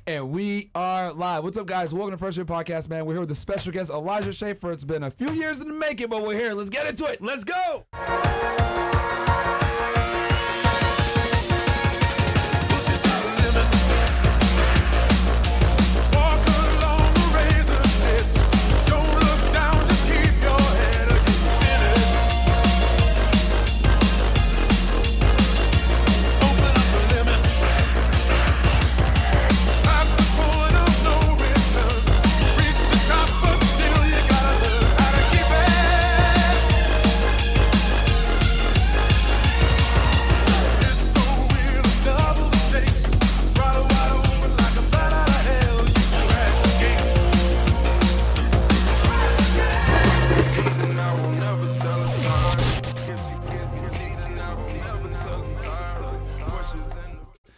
And we are live. What's up, guys? Welcome to Fresh&Fit Podcast, man. We're here with a special guest, Elijah Schaffer. It's been a few years in the making, but we're here. Let's get into it. Let's go.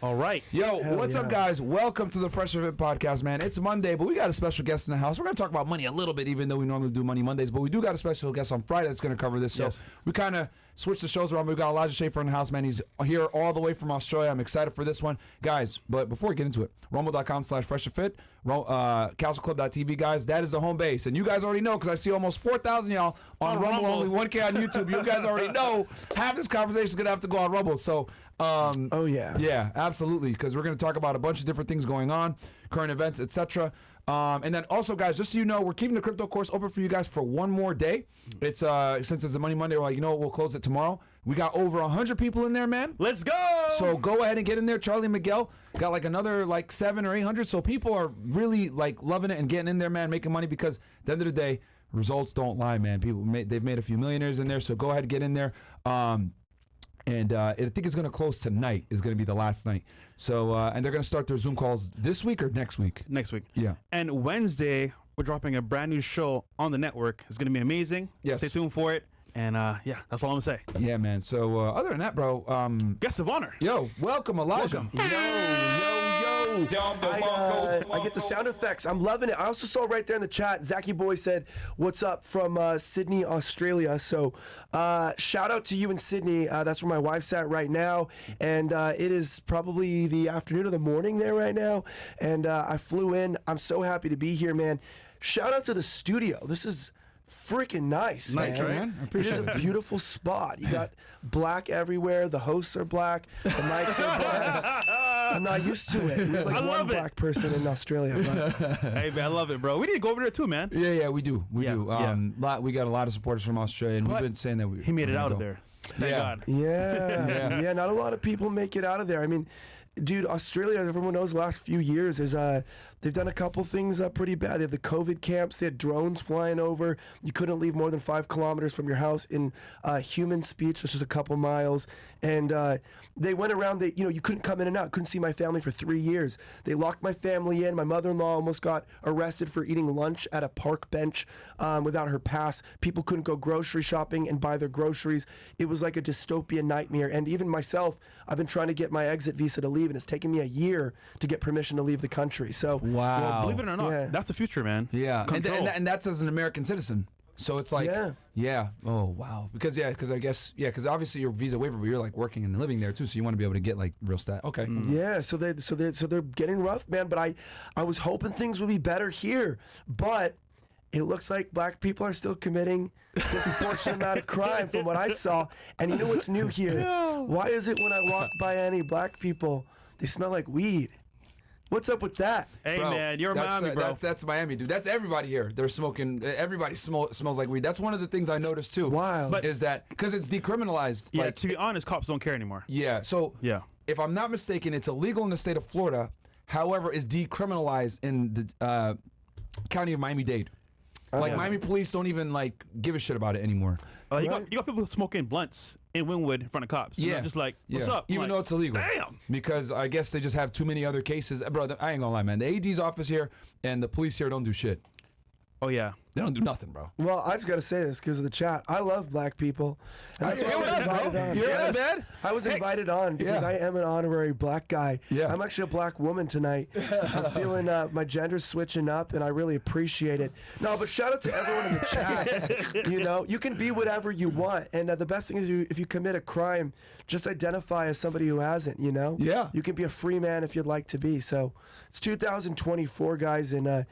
All right. Yo, what's up, guys? Welcome to the Fresh&Fit Podcast, man. It's Monday, but we got a special guest in the house. We're going to talk about money a little bit, even though we normally do Money Mondays, but we do got a special guest on Friday that's going to cover this. So we kind of switched the shows around. We've got Elijah Schaffer in the house, man. He's here all the way from Australia. I'm excited for this one. Guys, but before we get into it, rumble.com/freshandfit, councilclub.tv, guys, that is the home base. And you guys already know, because I see almost 4,000 y'all on Rumble, only 1K on YouTube. You guys already know half this conversation is going to have to go on Rumble. So, yeah, absolutely, because we're going to talk about a bunch of different things going on, current events, etc. And then also, guys, just so you know, we're keeping the crypto course open for you guys for one more day. It's since it's a Money Monday, we're like, you know what, we'll close it tomorrow. We got over 100 people in there, man. Let's go. So go ahead and get in there. Charlie and Miguel got like another like 700 or 800. So people are really like loving it and getting in there, man, making money, because at the end of the day, results don't lie, man. They've made a few millionaires in there. So go ahead and get in there. And I think it's going to close tonight. Is going to be the last night. So and they're going to start their Zoom calls this week or next week? Next week. Yeah. And Wednesday, we're dropping a brand new show on the network. It's going to be amazing. Yes. Stay tuned for it. And yeah, that's all I'm going to say. Yeah, man. So other than that, bro. Guest of honor. Yo, welcome, Elijah. Welcome. I get the sound effects. I'm loving it. I also saw right there in the chat, Zachy Boy said, "What's up from Sydney, Australia?" So shout out to you in Sydney. That's where my wife's at right now. And it is probably the afternoon or the morning there right now. And I flew in. I'm so happy to be here, man. Shout out to the studio. This is freaking nice, Nice, man. right? I appreciate It is a it. beautiful spot. You got black everywhere. The hosts are black. The mics are black. I'm not used to it. We have like one black person in Australia. But. Hey, man, I love it, bro. We need to go over there too, man. Yeah, we do. We do. Yeah. We got a lot of supporters from Australia, and we've been saying that He made it out of there. Thank God. Yeah, not a lot of people make it out of there. I mean, dude, Australia, everyone knows, the last few years is they've done a couple things pretty bad. They have the COVID camps. They had drones flying over. You couldn't leave more than 5 kilometers from your house in human speech, which is a couple miles. And they went around. You couldn't come in and out. Couldn't see my family for 3 years. They locked my family in. My mother-in-law almost got arrested for eating lunch at a park bench without her pass. People couldn't go grocery shopping and buy their groceries. It was like a dystopian nightmare. And even myself, I've been trying to get my exit visa to leave, and it's taken me a year to get permission to leave the country. So Wow. Well, believe it or not, that's the future, man. Yeah. Control. And that's as an American citizen. So it's like, yeah. Oh, wow. Because obviously your visa waiver, but you're like working and living there too, so you want to be able to get like real stat. Okay. Yeah, so they're getting rough, man. But I was hoping things would be better here, but it looks like black people are still committing disproportionate amount of crime from what I saw. And you know what's new here? Why is it when I walk by any black people, they smell like weed? What's up with that? Hey, Bro, man, you're Miami, bro. That's Miami, dude. That's everybody here. They're smoking. Everybody smells like weed. That's one of the things I noticed too. Wild. Is that because it's decriminalized? Yeah, like, to be honest, cops don't care anymore. Yeah. So if I'm not mistaken, it's illegal in the state of Florida. However, it's decriminalized in the county of Miami-Dade. Miami police don't even like give a shit about it anymore. You got people smoking blunts in Wynwood in front of cops. Yeah, just like, what's up? Even though it's illegal. Damn. Because I guess they just have too many other cases. Bro, I ain't gonna lie, man. The AG's office here and the police here don't do shit. Oh yeah. They don't do nothing, bro. Well, I just got to say this because of the chat. I love black people. And that's why I was invited on. You hear that, man? I was invited on because I am an honorary black guy. Yeah. I'm actually a black woman tonight. I'm feeling my gender's switching up, and I really appreciate it. No, but shout out to everyone in the chat. You know, you can be whatever you want. And the best thing is if you commit a crime, just identify as somebody who hasn't, you know? Yeah. You can be a free man if you'd like to be. So it's 2024, guys, and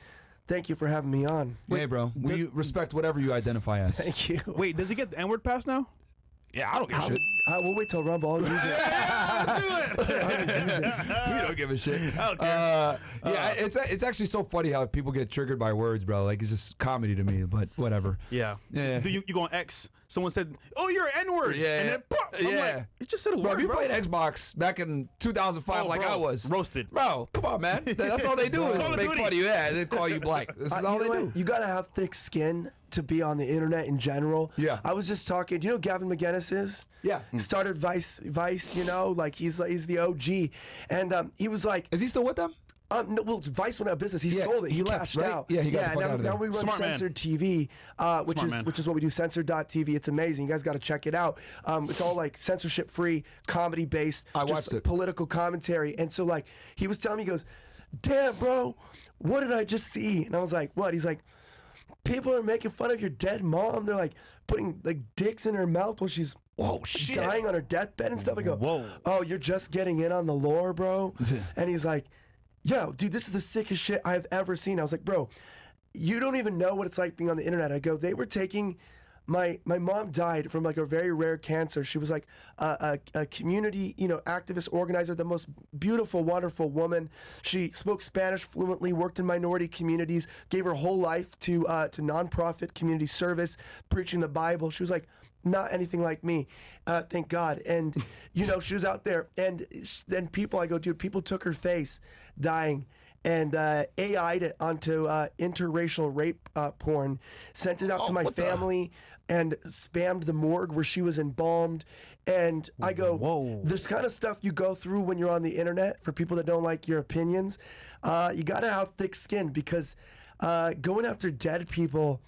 thank you for having me on. Hey, bro. We respect whatever you identify as. Thank you. Wait, does he get the N-word pass now? Yeah, I don't give a shit. We'll wait till Rumble. I'll use it. We don't give a shit. It's actually so funny how people get triggered by words, bro. Like, it's just comedy to me, but whatever. Yeah. Yeah. Do you go on X? Someone said, "Oh, you're an N-word." Yeah. And then, I'm like, it just said a Bro, word, if you played Xbox back in 2005 like bro, I was. roasted. Bro, come on, man. That's all they do is Call of make Duty. fun of you. Yeah, they call you black. This is all You they know do. what? You gotta have thick skin to be on the internet in general. Yeah. I was just talking. Do you know who Gavin Mcguines is? Yeah. He started Vice. You know, like he's the OG, and he was like. Is he still with them? No, well, Vice went out of business. He Yeah, sold it. he He left, cashed right? out. Yeah, he got the fuck out of there. Now we run Smart man. Censored TV, which is what we do. Censored.tv. It's amazing. You guys got to check it out. It's all like censorship free, comedy based. I just watched it. Political commentary. And so like he was telling me, he goes, "Damn, bro, what did I just see?" And I was like, "What?" He's like, "People are making fun of your dead mom. They're like putting like dicks in her mouth while she's." Whoa, shit. Dying on her deathbed and stuff. I go, Whoa. "Oh, you're just getting in on the lore, bro." And he's like, "Yo, dude, this is the sickest shit I've ever seen." I was like, "Bro, you don't even know what it's like being on the internet." I go, "They were taking my mom died from like a very rare cancer. She was like a community, activist organizer, the most beautiful, wonderful woman. She spoke Spanish fluently, worked in minority communities, gave her whole life to nonprofit community service, preaching the Bible. She was like not anything like me, thank God. And she was out there, and then people, I go, dude, people took her face, dying, and AI'd it onto interracial rape porn, sent it out to my family, and spammed the morgue where she was embalmed. And I go, Whoa. this kind of stuff you go through when you're on the internet, for people that don't like your opinions, you gotta have thick skin, because going after dead people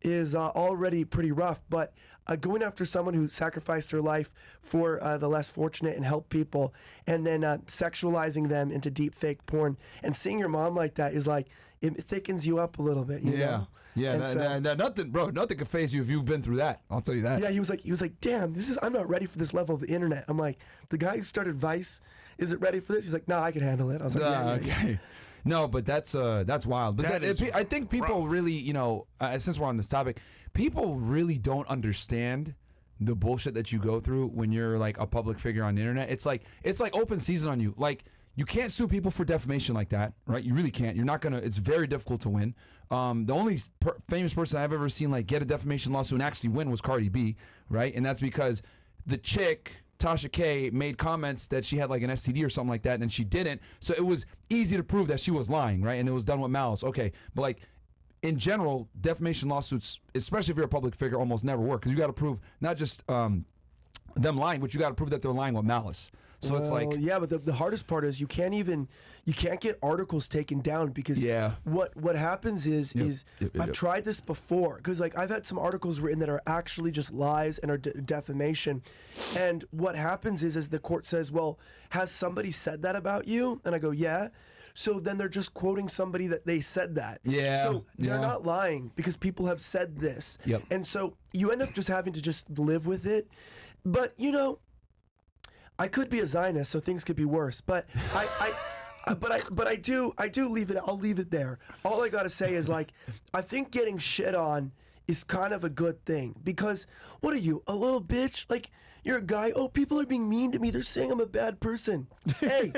is already pretty rough, but going after someone who sacrificed her life for the less fortunate and help people, and then sexualizing them into deep fake porn, and seeing your mom like that is like, it thickens you up a little bit, you know? Yeah, And nothing can phase you if you've been through that. I'll tell you that. Yeah, he was like, damn, I'm not ready for this level of the internet. I'm like, the guy who started Vice isn't ready for this. He's like, no, I can handle it. I was like, yeah. Okay. No, but that's wild. But I think people really, since we're on this topic, people really don't understand the bullshit that you go through when you're like a public figure on the internet. It's like open season on you. Like, you can't sue people for defamation like that, right? You really can't. You're not gonna. It's very difficult to win. The only famous person I've ever seen like get a defamation lawsuit and actually win was Cardi B, right? And that's because the chick, Tasha K, made comments that she had like an STD or something like that, and she didn't. So it was easy to prove that she was lying, right? And it was done with malice. Okay, but like in general, defamation lawsuits, especially if you're a public figure, almost never work, because you got to prove not just them lying, but you got to prove that they're lying with malice. So it's like, yeah, but the hardest part is you can't get articles taken down, because what happens is I've tried this before, because like I've had some articles written that are actually just lies and are defamation, and what happens is the court says, well, has somebody said that about you? And I go, yeah. So then they're just quoting somebody that they said that. Yeah. So they're not lying, because people have said this. Yep. And so you end up just having to just live with it. But I could be a Zionist, so things could be worse. But I do leave it. I'll leave it there. All I gotta say is, like, I think getting shit on is kind of a good thing, because what are you, a little bitch? Like, you're a guy. Oh, people are being mean to me. They're saying I'm a bad person. Hey,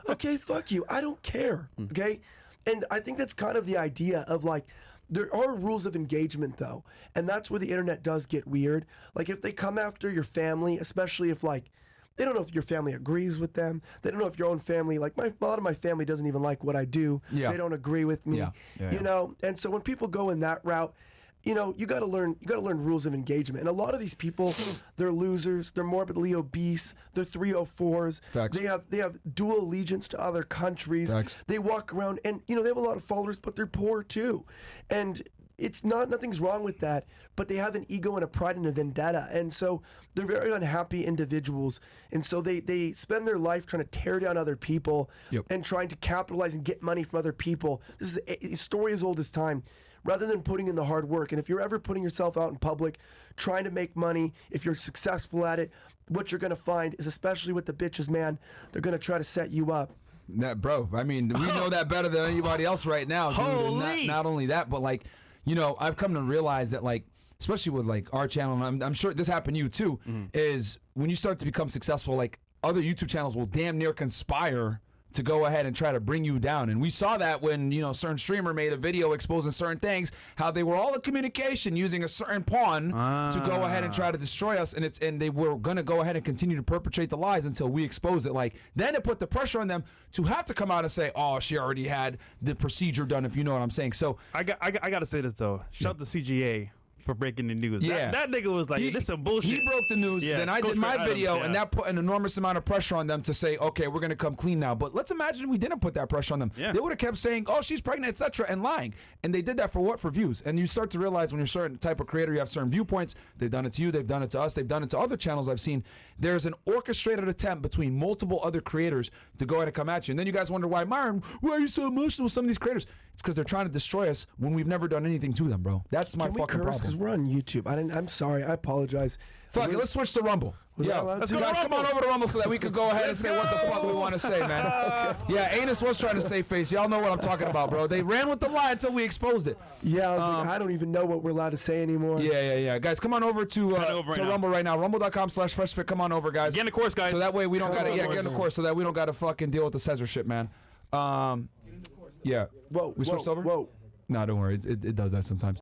okay, fuck you. I don't care. Okay, and I think that's kind of the idea of like. There are rules of engagement, though, and that's where the internet does get weird. Like, if they come after your family, especially if, like, they don't know if your family agrees with them. They don't know if your own family, like, a lot of my family doesn't even like what I do. Yeah. They don't agree with me, And so when people go in that route, you got to learn rules of engagement. And a lot of these people, they're losers. They're morbidly obese. They're 304s. Facts. They have dual allegiance to other countries. Facts. They walk around and they have a lot of followers, but they're poor too. And nothing's wrong with that, but they have an ego and a pride and a vendetta, and so they're very unhappy individuals, and so they spend their life trying to tear down other people and trying to capitalize and get money from other people. This is a story as old as time, rather than putting in the hard work. And if you're ever putting yourself out in public trying to make money, if you're successful at it, what you're going to find is, especially with the bitches, man, they're going to try to set you up. Bro, I mean, we know that better than anybody else right now, dude. Holy. Not only that, but like, I've come to realize that, like, especially with like our channel, and I'm sure this happened to you too, is when you start to become successful, like other YouTube channels will damn near conspire to go ahead and try to bring you down. And we saw that when, certain streamer made a video exposing certain things, how they were all in communication using a certain pawn to go ahead and try to destroy us. And they were going to go ahead and continue to perpetrate the lies until we exposed it. Like, then it put the pressure on them to have to come out and say, oh, she already had the procedure done, if you know what I'm saying. So I got to say this, though. Shout out to CGA for breaking the news. Yeah. That nigga was like, this is some bullshit. He broke the news, then I did my video, and that put an enormous amount of pressure on them to say, okay, we're going to come clean now. But let's imagine we didn't put that pressure on them. Yeah. They would have kept saying, oh, she's pregnant, etc., and lying. And they did that for what? For views. And you start to realize when you're a certain type of creator, you have certain viewpoints. They've done it to you, they've done it to us, they've done it to other channels I've seen. There's an orchestrated attempt between multiple other creators to go ahead and come at you. And then you guys wonder why, Myron, why are you so emotional with some of these creators? It's because they're trying to destroy us when we've never done anything to them, bro. That's my fucking problem. Because we're on YouTube. I'm sorry. I apologize. Fuck it. Let's switch to Rumble. Yeah, let's go. Guys, come on over to Rumble so that we could go ahead and say what the fuck we want to say, man. Yeah, Anus was trying to save face. Y'all know what I'm talking about, bro. They ran with the lie until we exposed it. Yeah, I was like, I don't even know what we're allowed to say anymore. Yeah. Guys, come on over to Rumble right now. Rumble.com/FreshFit. Come on over, guys. Get in the course, guys. So that way we don't got to get in the course. So that we don't got to fucking deal with the censorship, man. Yeah. Whoa. We switched over. Whoa. No, don't worry. It does that sometimes.